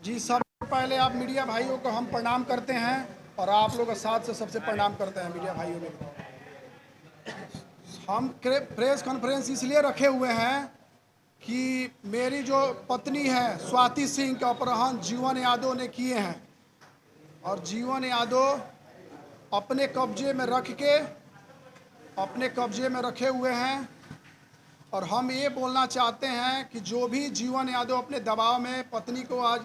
जी, सबसे पहले आप मीडिया भाइयों को हम प्रणाम करते हैं और आप लोग साथ से सबसे प्रणाम करते हैं मीडिया भाइयों को। हम प्रेस कॉन्फ्रेंस इसलिए रखे हुए हैं कि मेरी जो पत्नी है स्वाति सिंह का अपहरण जीवन यादव ने किए हैं और जीवन यादव अपने कब्जे में रखे हुए हैं और हम ये बोलना चाहते हैं कि जो भी जीवन यादव अपने दबाव में पत्नी को आज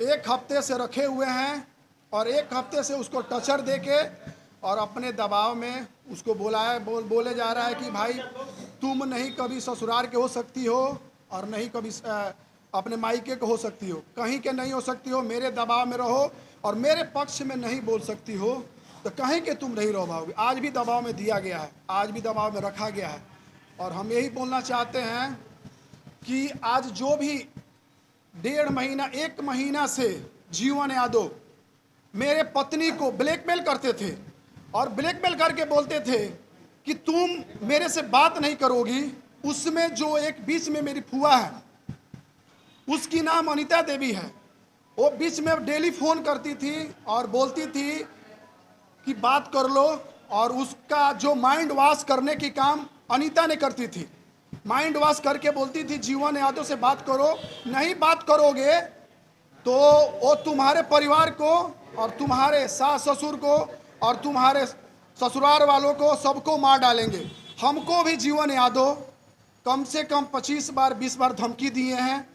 1 हफ्ते से रखे हुए हैं और 1 हफ्ते से उसको टचर देके और अपने दबाव में उसको बोले जा रहा है कि भाई तुम नहीं कभी ससुराल के हो सकती हो और नहीं कभी अपने मायके के हो सकती हो, कहीं के नहीं हो सकती हो, मेरे दबाव में रहो और मेरे पक्ष में नहीं बोल सकती हो तो कहीं के तुम नहीं रह पाओगे। आज भी दबाव में दिया गया है, आज भी दबाव में रखा गया है और हम यही बोलना चाहते हैं कि आज जो भी 1.5 महीना 1 महीना से जीवन यादव मेरे पत्नी को ब्लैकमेल करते थे और ब्लैकमेल करके बोलते थे कि तुम मेरे से बात नहीं करोगी। उसमें जो एक बीच में मेरी फुआ है, उसकी नाम अनीता देवी है, वो बीच में डेली फ़ोन करती थी और बोलती थी कि बात कर लो और उसका जो माइंड वॉश करने की काम अनीता ने करती थी। माइंड वॉश करके बोलती थी जीवन यादव से बात करो, नहीं बात करोगे तो वो तुम्हारे परिवार को और तुम्हारे सास ससुर को और तुम्हारे ससुराल वालों को सबको मार डालेंगे। हमको भी जीवन यादव कम से कम 25 बार 20 बार धमकी दिए हैं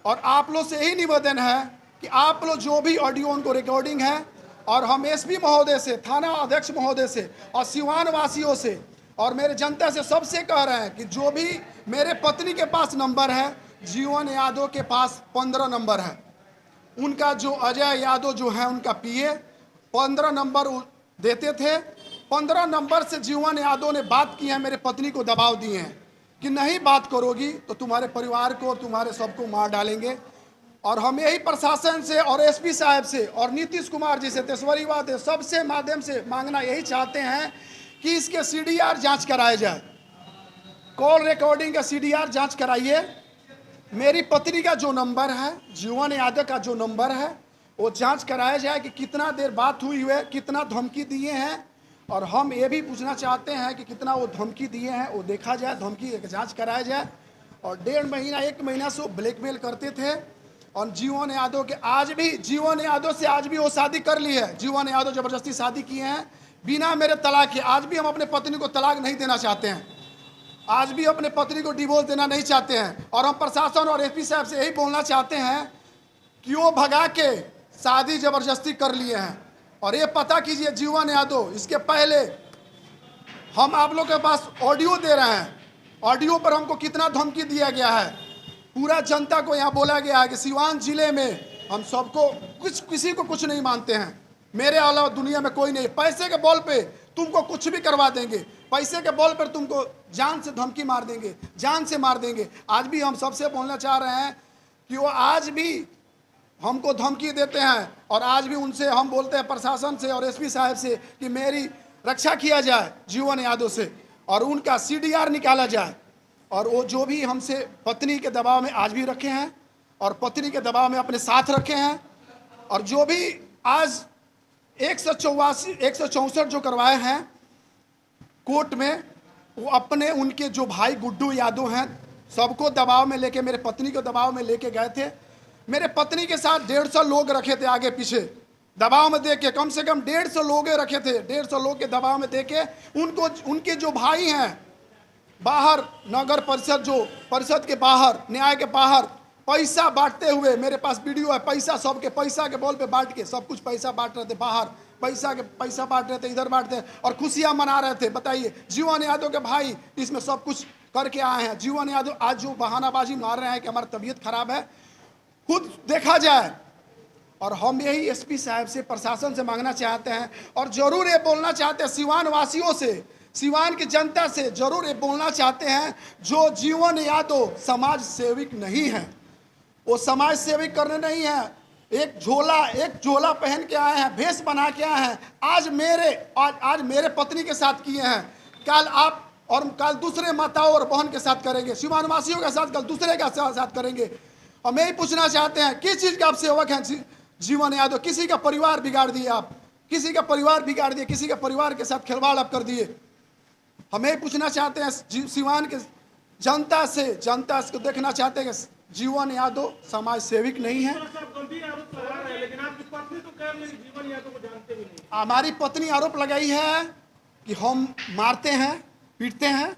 और आप लोग से यही निवेदन है कि आप लोग जो भी ऑडियो उनको रिकॉर्डिंग है और हम एसपी महोदय से, थाना अध्यक्ष महोदय से और सिवान वासियों से और मेरे जनता से सबसे कह रहे हैं कि जो भी मेरे पत्नी के पास नंबर है, जीवन यादव के पास 15 नंबर है। उनका जो अजय यादव जो है उनका पीए 15 नंबर देते थे। 15 नंबर से जीवन यादव ने बात की है, मेरे पत्नी को दबाव दिए हैं कि नहीं बात करोगी तो तुम्हारे परिवार को और तुम्हारे सबको मार डालेंगे। और हम यही प्रशासन से और एसपी साहब से और नीतीश कुमार जी से, तेजस्वरीवाद सबसे माध्यम से मांगना यही चाहते हैं कि इसके सीडीआर जांच कराया जाए, कॉल रिकॉर्डिंग का सीडीआर जांच कराइए। मेरी पत्नी का जो नंबर है, जीवन यादव का जो नंबर है, वो जांच कराया जाए कि कितना देर बात हुई है, कितना धमकी दिए हैं। और हम ये भी पूछना चाहते हैं कि कितना वो धमकी दिए हैं वो देखा जाए, धमकी जांच कराया जाए। और 1.5 महीना 1 महीना से वो ब्लैकमेल करते थे और जीवन यादव के आज भी जीवन यादव से आज भी वो शादी कर ली है। जीवन यादव ज़बरदस्ती शादी किए हैं बिना मेरे तलाक के। आज भी हम अपने पत्नी को तलाक नहीं देना चाहते हैं, आज भी अपने पत्नी को डिवोर्स देना नहीं चाहते हैं। और हम प्रशासन और एसपी साहब से यही बोलना चाहते हैं कि वो भगा के शादी ज़बरदस्ती कर लिए हैं। और ये पता कीजिए जीवन यादव, इसके पहले हम आप लोग के पास ऑडियो दे रहे हैं, ऑडियो पर हमको कितना धमकी दिया गया है। पूरा जनता को यहाँ बोला गया है कि सिवान जिले में हम सबको किसी को कुछ नहीं मानते हैं, मेरे अलावा दुनिया में कोई नहीं। पैसे के बल पे तुमको कुछ भी करवा देंगे, पैसे के बल पर तुमको जान से धमकी मार देंगे, जान से मार देंगे। आज भी हम सबसे बोलना चाह रहे हैं कि वो आज भी हमको धमकी देते हैं और आज भी उनसे हम बोलते हैं प्रशासन से और एसपी साहब से कि मेरी रक्षा किया जाए जीवन यादव से और उनका सीडीआर निकाला जाए। और वो जो भी हमसे पत्नी के दबाव में आज भी रखे हैं और पत्नी के दबाव में अपने साथ रखे हैं और जो भी आज 164 जो करवाए हैं कोर्ट में, वो अपने उनके जो भाई गुड्डू यादव हैं सबको दबाव में लेके, मेरे पत्नी को दबाव में लेके गए थे। मेरे पत्नी के साथ 150 लोग रखे थे आगे पीछे दबाव में देके, कम से कम 150 लोग रखे थे। 150 लोग के दबाव में देके उनको, उनके जो भाई हैं बाहर नगर परिषद, जो परिषद के बाहर, न्याय के बाहर पैसा बांटते हुए, मेरे पास वीडियो है, पैसा सबके पैसा के बॉल पे बांट के सब कुछ पैसा बांट रहे थे, बाहर पैसा बांट रहे थे, इधर बांटते हैं और खुशियां मना रहे थे। बताइए, जीवन यादव के भाई इसमें सब कुछ करके आए हैं। जीवन यादव आज जो बहानाबाजी मार रहे हैं कि हमारी तबीयत खराब है, खुद देखा जाए। और हम यही एसपी साहब से, प्रशासन से मांगना चाहते हैं और जरूर ये बोलना चाहते हैं सिवान वासियों से, सिवान की जनता से जरूर ये बोलना चाहते हैं, जो जीवन यादव समाज सेविक नहीं है, वो समाज सेविक करने नहीं है। एक झोला पहन के आए हैं, भेष बना के आए हैं, आज मेरे पत्नी के साथ किए हैं, कल आप और कल दूसरे माताओं और बहन के साथ करेंगे, शिवानवासियों के साथ कल दूसरे के साथ करेंगे। और मैं ही पूछना चाहते हैं, किस चीज़ का आप सेवक हैं जीवन यादव? किसी का परिवार बिगाड़ दिए आप, किसी का परिवार बिगाड़ दिए, किसी के परिवार के साथ खिलवाड़ आप कर दिए। हमें पूछना चाहते हैं सिवान के जनता से को देखना चाहते हैं कि जीवन यादव समाज सेविक नहीं है। हमारी पत्नी आरोप लगाई है कि हम मारते हैं, पीटते हैं,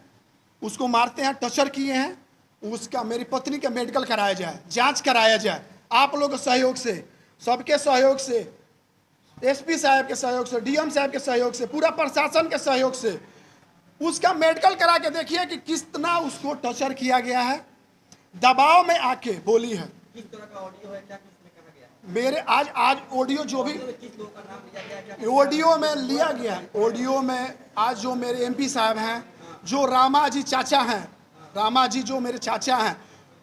उसको मारते हैं, टर्चर किए हैं। उसका मेरी पत्नी का मेडिकल कराया जाए, जांच कराया जाए, आप लोगों के सहयोग से, सबके सहयोग से, एसपी साहब के सहयोग से, डीएम साहब के सहयोग से, पूरा प्रशासन के सहयोग से उसका मेडिकल करा के देखिए कि कितना उसको टर्चर किया गया है, दबाव में आके बोली है। किस तरह का ऑडियो है, क्या किसने कहा गया? मेरे आज ऑडियो जो भी किस लोगों का नाम लिया गया? ऑडियो में लिया गया, ऑडियो में आज जो मेरे एमपी साहब हैं, जो रामा जी चाचा हैं, रामा जी जो मेरे चाचा हैं,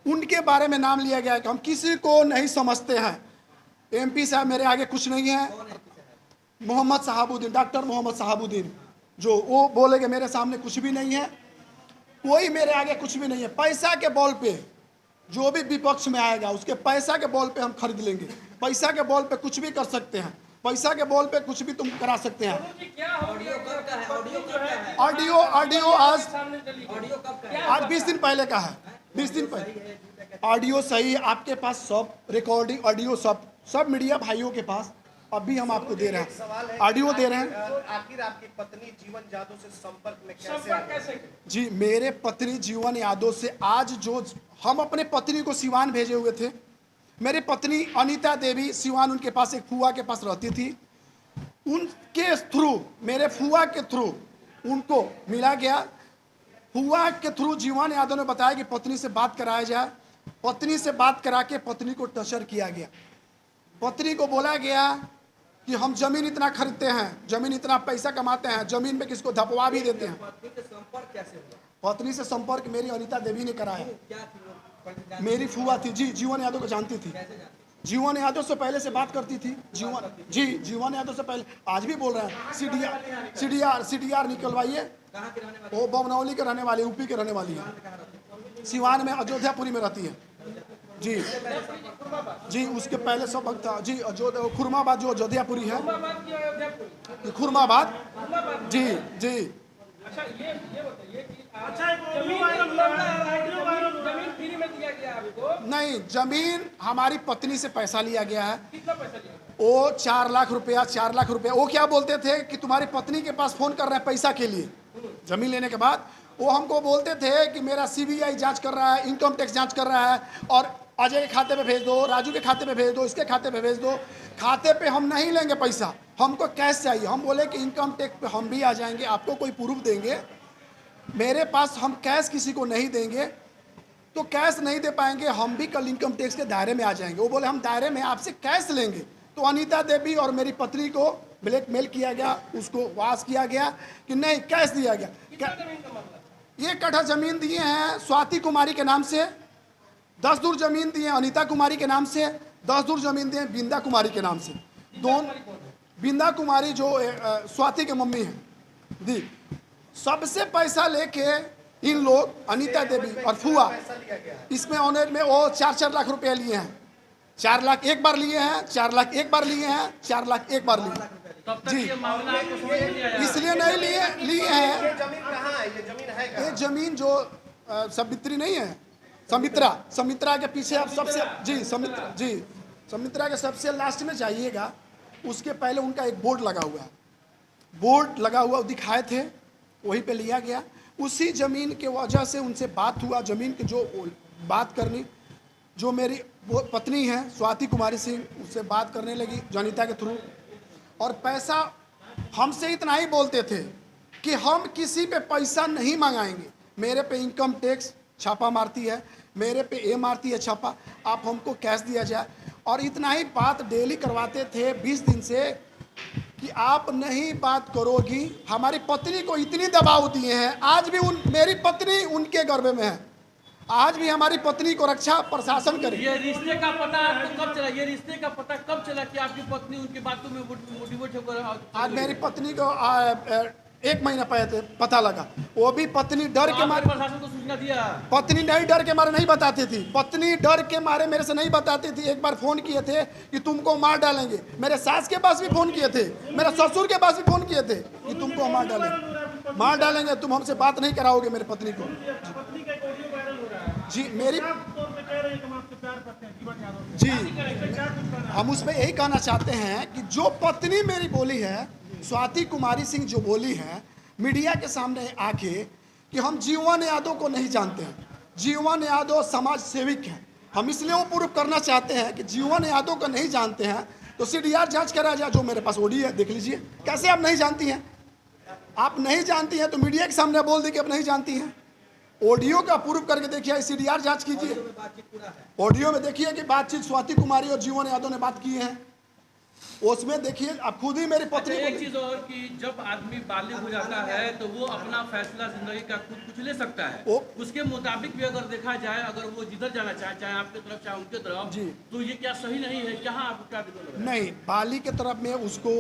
उनके बारे में नाम लिया गया है कि हम किसी को नहीं समझते हैं। एमपी साहब मेरे आगे कुछ नहीं है। मोहम्मद साहबुद्दीन, डॉक्टर मोहम्मद साहबुद्दीन, जो वो बोलेंगे मेरे सामने कुछ भी नहीं है, कोई मेरे आगे कुछ भी नहीं है। पैसा के बॉल पे जो भी विपक्ष में आएगा उसके पैसा के बॉल पे हम खरीद लेंगे। पैसा के बॉल पे कुछ भी कर सकते हैं, पैसा के बॉल पे कुछ भी तुम करा सकते हैं। ऑडियो कब का है? ऑडियो कब का है? ऑडियो आज ऑडियो कब का है? आज 20 दिन पहले का है, 20 दिन पहले। ऑडियो सही है, आपके पास सब रिकॉर्डिंग ऑडियो सब मीडिया भाइयों के पास अभी हम आपको दे रहे हैं, ऑडियो दे रहे हैं। आखिर आपकी पत्नी जीवन यादव से संपर्क में कैसे? जी, मेरे पत्नी जीवन यादव से आज जो हम अपने पत्नी को सिवान भेजे हुए थे, मेरी पत्नी अनीता देवी सिवान, उनके पास एक फुआ के पास रहती थी, उनके थ्रू, मेरे फुआ के थ्रू उनको मिला गया। फुआ के थ्रू जीवन यादव ने बताया कि पत्नी से बात कराया जाए। पत्नी से बात करा के पत्नी को टर्चर किया गया। पत्नी को बोला गया कि हम जमीन इतना खरीदते हैं, जमीन इतना पैसा कमाते हैं, जमीन में किसको धपवा भी देते हैं। पत्नी से संपर्क कैसे हुआ? पत्नी से संपर्क मेरी अनीता देवी ने कराया। क्या थी वो? मेरी फुआ थी जी, जीवन यादव को जानती थी। जीवन यादव से पहले से बात करती थी। जीवन यादव से पहले, आज भी बोल रहे हैं। सीडीआर निकलवाइए। कहाँ के रहने वाले? वो बमनौली के रहने वाली, यूपी के रहने वाली है, सिवान में अयोध्यापुरी में रहती है जी। उसके पहले सब वक्त था जी, खुरमाबाद जो अयोध्यापुरी है, खुरमाबाद जी। अच्छा, ये बताइए कि जमीन फ्री में दिया गया आपको? नहीं, जमीन हमारी पत्नी से पैसा लिया गया है। कितना पैसा लिया? वो 4 लाख रुपया। वो क्या बोलते थे कि तुम्हारी पत्नी के पास फोन कर रहे हैं पैसा के लिए। जमीन लेने के बाद वो हमको बोलते थे कि मेरा सीबीआई जांच कर रहा है, इनकम टैक्स जांच कर रहा है, और अजय के खाते पे भेज दो, राजू के खाते पे भेज दो, इसके खाते पे भेज दो। खाते पे हम नहीं लेंगे पैसा, हमको कैश चाहिए। हम बोले कि इनकम टैक्स पे हम भी आ जाएंगे, आपको कोई प्रूफ देंगे। मेरे पास हम कैश किसी को नहीं देंगे, तो कैश नहीं दे पाएंगे, हम भी कल इनकम टैक्स के दायरे में आ जाएंगे। वो बोले हम दायरे में आपसे कैश लेंगे। तो अनीता देवी और मेरी पत्नी को ब्लैकमेल किया गया, उसको वास किया गया कि नहीं, कैश दिया गया। 1 कट्ठा जमीन दिए हैं स्वाति कुमारी के नाम से, 10 दूर जमीन दिए अनीता कुमारी के नाम से, 10 दूर जमीन दिए बिंदा कुमारी के नाम से। बिंदा कुमारी जो स्वाति के मम्मी है दी, सबसे पैसा लेके इन लोग अनीता देवी और फुआ, इसमें ऑनर में वो 4-4 लाख रुपए लिए हैं। 4 लाख एक बार लिए हैं, 4 लाख एक बार लिए हैं, 4 लाख एक बार लिए जी। इसलिए नहीं लिए हैं। ये जमीन कहाँ है? ये जमीन है कहाँ? ये जमीन जो समित्री नहीं है, समित्रा के पीछे आप सबसे जी, समित्रा के सबसे लास्ट में जाइएगा, उसके पहले उनका एक बोर्ड लगा हुआ है, बोर्ड लगा हुआ दिखाए थे, वहीं पे लिया गया। उसी जमीन के वजह से उनसे बात हुआ, जमीन की जो बात करनी, जो मेरी वो पत्नी है स्वाति कुमारी सिंह, उससे बात करने लगी जनिता के थ्रू। और पैसा हमसे इतना ही बोलते थे कि हम किसी पे पैसा नहीं मंगाएंगे। मेरे पे इनकम टैक्स छापा मारती है, मेरे पे ये मारती है छापा, आप हमको कैश दिया जाए। और इतना ही बात डेली करवाते थे 20 दिन से कि आप नहीं बात करोगी। हमारी पत्नी को इतनी दबाव दिए हैं, आज भी मेरी पत्नी उनके गर्भ में है, आज भी हमारी पत्नी को रक्षा प्रशासन करे। ये रिश्ते का पता आपको कब चला? ये रिश्ते का पता कब चला कि आपकी पत्नी उनकी बातों में मोटिवेट होकर? आज मेरी पत्नी को 1 महीना पहले पता लगा। वो भी पत्नी डर के आपने मारे, प्रशासन को सूचना दिया? पत्नी नहीं डर के मारे नहीं बताती थी, पत्नी डर के मारे मेरे से नहीं बताती थी। एक बार फोन किए थे कि तुमको मार डालेंगे, मेरे सास के पास भी फोन किए थे, मेरे ससुर के पास भी फोन किए थे कि तुमको मार डालेंगे, तुम हमसे बात नहीं कराओगे मेरे पत्नी को। पत्नी का एक ऑडियो वायरल हो रहा है, जी मेरी साफ तौर पे कह रहे हैं कि हम आपसे प्यार करते हैं जीवन यादव से। जी क्या कुछ कहना है? हम उसमें यही कहना चाहते हैं कि जो पत्नी मेरी बोली है, स्वाति कुमारी सिंह जो बोली है मीडिया के सामने आके कि हम जीवन यादव को नहीं जानते हैं, जीवन यादव समाज सेविक हैं, हम इसलिए वो प्रूफ करना चाहते हैं कि जीवन यादव को नहीं जानते हैं तो CDR जांच कराया जाए। जो मेरे पास ऑडियो है देख लीजिए। कैसे आप नहीं जानती हैं? आप नहीं जानती हैं तो मीडिया के सामने बोल दी कि आप नहीं जानती हैं। ऑडियो का प्रूफ करके देखिए, CDR जांच कीजिए। बातचीत पूरा है। ऑडियो में देखिए कि बातचीत स्वाति कुमारी और जीवन यादव ने बात की है, उसमें देखिए आप खुद ही मेरी अच्छा, पत्नी एक को। चीज और कि जब आदमी बालिग हो जाता है तो वो अपना फैसला जिंदगी का खुद कुछ ले सकता है। उसके मुताबिक भी अगर देखा जाए, अगर वो जिधर जाना चाहे, चाहे आपकी तरफ चाहे उनके तरफ, जी। तो ये क्या सही नहीं है? क्या आप क्या विरोध है? नहीं, बाली के तरफ में उसको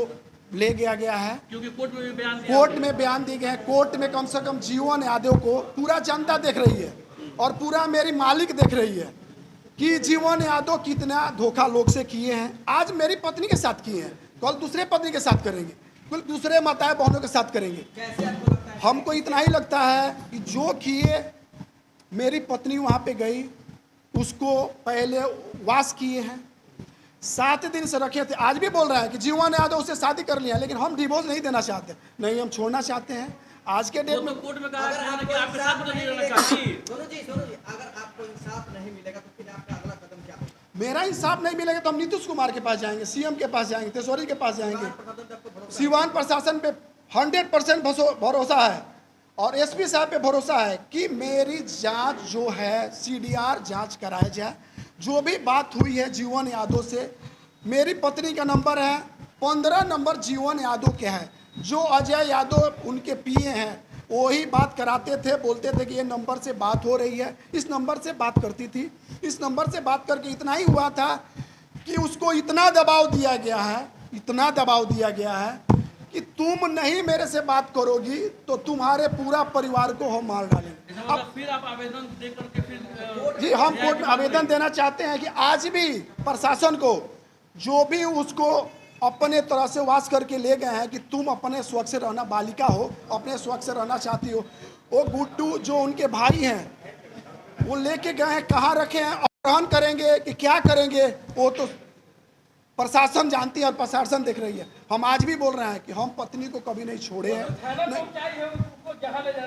ले गया है, क्योंकि कोर्ट में भी बयान दिया कोर्ट में बयान दिए गए हैं। कोर्ट में कम से कम जीवन यादव को पूरा जनता देख रही है और पूरा मेरी मालिक देख रही है कि जीवन यादव कितना धोखा लोग से किए हैं। आज मेरी पत्नी के साथ किए हैं, कल दूसरे पत्नी के साथ करेंगे, कल दूसरे माताएं बहनों के साथ करेंगे। कैसे आपको लगता है? हमको इतना ही लगता है कि जो किए, मेरी पत्नी वहाँ पे गई, उसको पहले वास किए हैं, 7 दिन से रखे थे। आज भी बोल रहा है कि जीवन यादव उससे शादी कर लिया, लेकिन हम डिवोर्स नहीं देना चाहते, नहीं हम छोड़ना चाहते हैं। आज के डेट वो में तो कोर्ट में कहा अगर है कि आपको आपके साथ इंसाफ तो नहीं नहीं रहना मिलेगा, चाहती। सोनू जी, अगर आपको इंसाफ नहीं मिलेगा तो फिर आपका अगला कदम क्या होगा? मेरा इंसाफ नहीं मिलेगा तो हम नीतीश कुमार के पास जाएंगे, CM के पास जाएंगे, तेजस्वी के पास जाएंगे। प्रशासन पे आपको भरोसा सिवान प्रशासन पे 100% भरोसा है और SP साहब पे भरोसा है कि मेरी जांच जो है CDR जांच कराया जाए। जो भी बात हुई है जीवन यादव से, मेरी पत्नी का नंबर है 15 नंबर जीवन यादव के है। जो अजय यादव उनके PA हैं वही बात कराते थे, बोलते थे कि ये नंबर से बात हो रही है, इस नंबर से बात करती थी। इस नंबर से बात करके इतना ही हुआ था कि उसको इतना दबाव दिया गया है, इतना दबाव दिया गया है कि तुम नहीं मेरे से बात करोगी तो तुम्हारे पूरा परिवार को हम मार डालेंगे। इसका मतलब फिर आप आवेदन दे करके फिर जी हम कोर्ट में आवेदन देना चाहते हैं कि आज भी प्रशासन को जो भी उसको अपने तरह से वास करके ले गए हैं कि तुम अपने स्वच्छ से रहना, बालिका हो अपने स्वच्छ से रहना चाहती हो, वो गुड्डू जो उनके भाई हैं वो लेके गए हैं, कहाँ रखे हैं, अपहरण करेंगे कि क्या करेंगे वो तो प्रशासन जानती है और प्रशासन देख रही है। हम आज भी बोल रहे हैं कि हम पत्नी को कभी नहीं छोड़े हैं,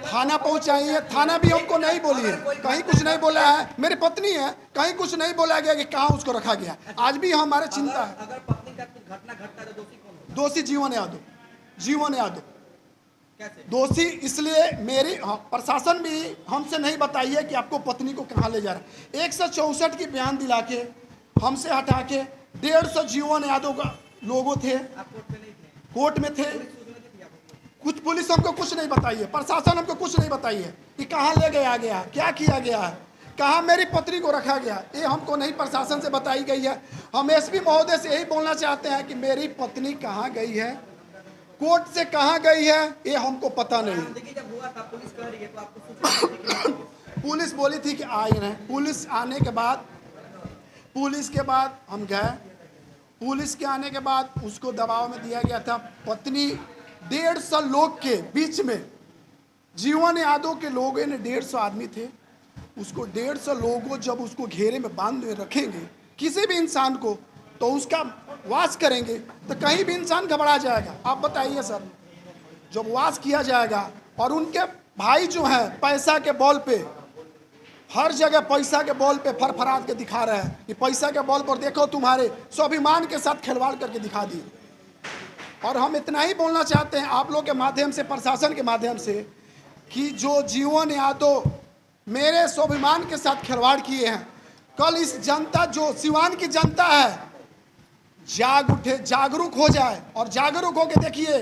थाना पहुंचाइए, थाना भी हमको नहीं बोली है, कहीं कुछ नहीं बोला है। मेरी पत्नी है, कहीं कुछ नहीं बोला गया कि कहाँ उसको रखा गया। आज भी हमारे चिंता है। अगर पत्नी का कुछ घटना घटता है तो दोषी कौन होगा? दोषी जीवन यादव, जीवन यादव कैसे? दोषी। इसलिए मेरी प्रशासन भी हमसे नहीं बताइए कि आपको पत्नी को कहाँ ले जा रहा है। 164 की बयान दिला के हमसे हटा के 150 जीवन यादव का लोगों थे, आप कोर्ट में नहीं थे, कोर्ट में थे। सूचना दी थी आपको? कुछ पुलिस हमको कुछ नहीं बताई है, प्रशासन हमको कुछ नहीं बताई है कि कहाँ ले गया गया, क्या किया गया है, कहाँ मेरी पत्नी को रखा गया, ये हमको नहीं प्रशासन से बताई गई है। हम SP महोदय से यही बोलना चाहते हैं कि मेरी पत्नी कहाँ गई है, कोर्ट से कहाँ गई है, ये हमको पता नहीं। देखिए जब हुआ था पुलिस कह रही है तो आपको सूचना दी थी कि पुलिस बोली थी कि आई रहे। पुलिस आने के बाद, पुलिस के बाद हम गए, पुलिस के आने के बाद उसको दबाव में दिया गया था। पत्नी 150 लोग के बीच में, जीवन यादव के लोगों ने 150 आदमी थे, उसको 150 लोगों जब उसको घेरे में बांध में रखेंगे किसी भी इंसान को तो उसका वास करेंगे तो कहीं भी इंसान घबरा जाएगा। आप बताइए सर, जब वास किया जाएगा और उनके भाई जो हैं पैसा के बल पे, हर जगह पैसा के बल पे फरफरात के दिखा रहे हैं कि पैसा के बल पर देखो तुम्हारे स्वाभिमान के साथ खिलवाड़ करके दिखा दिए। और हम इतना ही बोलना चाहते हैं आप लोग के माध्यम से, प्रशासन के माध्यम से, कि जो जीवन यादव मेरे स्वाभिमान के साथ खिलवाड़ किए हैं, कल इस जनता जो सिवान की जनता है जाग उठे, जागरूक हो जाए और जागरूक होकर देखिए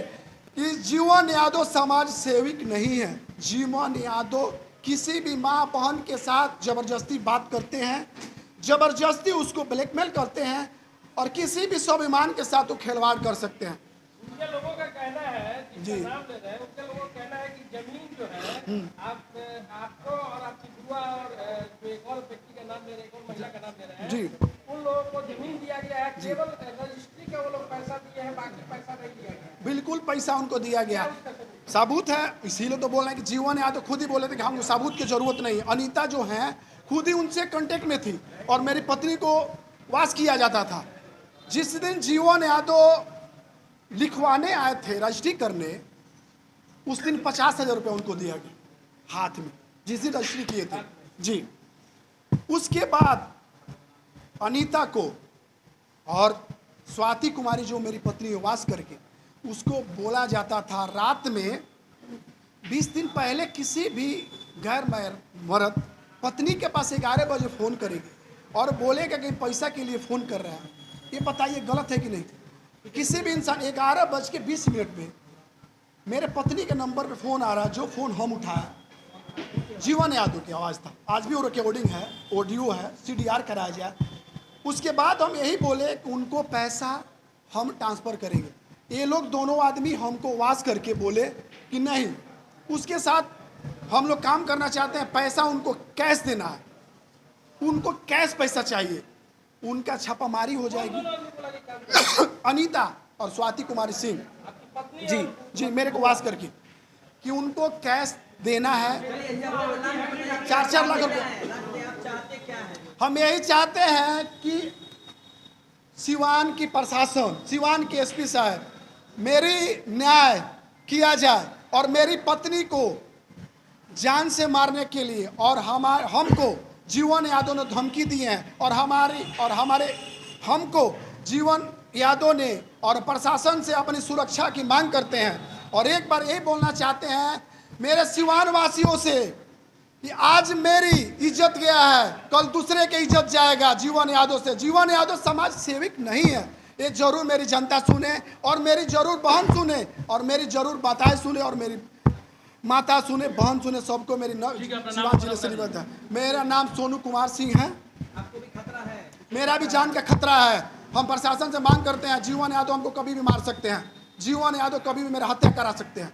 कि जीवन यादव समाज सेविक नहीं है। जीवन यादव किसी भी माँ बहन के साथ जबरदस्ती बात करते हैं, जबरदस्ती उसको ब्लैकमेल करते हैं और किसी भी स्वाभिमान के साथ वो खिलवाड़ कर सकते हैं। उनके लोगों का कहना है कि जी नाम ले रहे हैं उनके लोगों का कहना है कि जमीन जो है आपको और आपकी बुआ और जो एक और व्यक्ति का नाम ले रहे हैं, एक और महिला का नाम ले रहे हैं, जी उन लोगों को जमीन दिया गया है, केवल रजिस्ट्री का वो लोग पैसा दिए हैं, बाकी पैसा नहीं दिया गया है। बिल्कुल पैसा उनको दिया गया, सबूत है। इसीलिए तो बोल रहे हैं कि जीवन यादव खुद ही बोले थे कि हमको सबूत की जरूरत नहीं। अनीता जो है खुद ही उनसे कांटेक्ट में थी और मेरी पत्नी को वास किया जाता था। जिस दिन जीवन यादव लिखवाने आए थे, रजिस्ट्री करने, उस दिन 50,000 रुपये उनको दिया गया हाथ में, जिस दिन रजिस्ट्री किए थे जी। उसके बाद अनीता को और स्वाति कुमारी जो मेरी पत्नी वास करके, उसको बोला जाता था रात में 20 दिन पहले किसी भी गैर मर्द पत्नी के पास 11 बजे फ़ोन करेगी और बोलेगा कि पैसा के लिए फ़ोन कर रहा है। ये बताइए गलत है कि नहीं? किसी भी इंसान 11:20 में मेरे पत्नी के नंबर पे फ़ोन आ रहा है, जो फ़ोन हम उठाया जीवन यादव की आवाज़ था। आज भी वो रिकॉर्डिंग है, ऑडियो है, CDR कराया जाए। उसके बाद हम यही बोले कि उनको पैसा हम ट्रांसफ़र करेंगे। ये लोग दोनों आदमी हमको वास करके बोले कि नहीं, उसके साथ हम लोग काम करना चाहते हैं, पैसा उनको कैश देना है, उनको कैश पैसा चाहिए। उनका छापामारी हो जाएगी। अनीता और स्वाति कुमारी सिंह जी जी मेरे को वास करके कि उनको कैश देना है 4-4 लाख रुपये। हम यही चाहते हैं कि सिवान की प्रशासन, सिवान के SP साहब, मेरी न्याय किया जाए और मेरी पत्नी को जान से मारने के लिए और हमको जीवन यादव ने धमकी दी है और हमको जीवन यादव ने और प्रशासन से अपनी सुरक्षा की मांग करते हैं। और एक बार यही बोलना चाहते हैं मेरे सिवान वासियों से कि आज मेरी इज्जत गया है, कल दूसरे की इज्जत जाएगा जीवन यादव से। जीवन यादव समाज सेवक नहीं है, ये जरूर मेरी जनता सुने और मेरी जरूर बहन सुने और मेरी जरूर माताएं सुने और मेरी माता सुने, बहन सुने, सबको मेरी सिवान जिले से निवेदन है। मेरा नाम सोनू कुमार सिंह है। आपको भी खतरा है? मेरा भी जान का खतरा है। हम प्रशासन से मांग करते हैं, जीवन यादव हमको कभी भी मार सकते हैं, जीवन यादव कभी भी मेरा हत्या करा सकते हैं।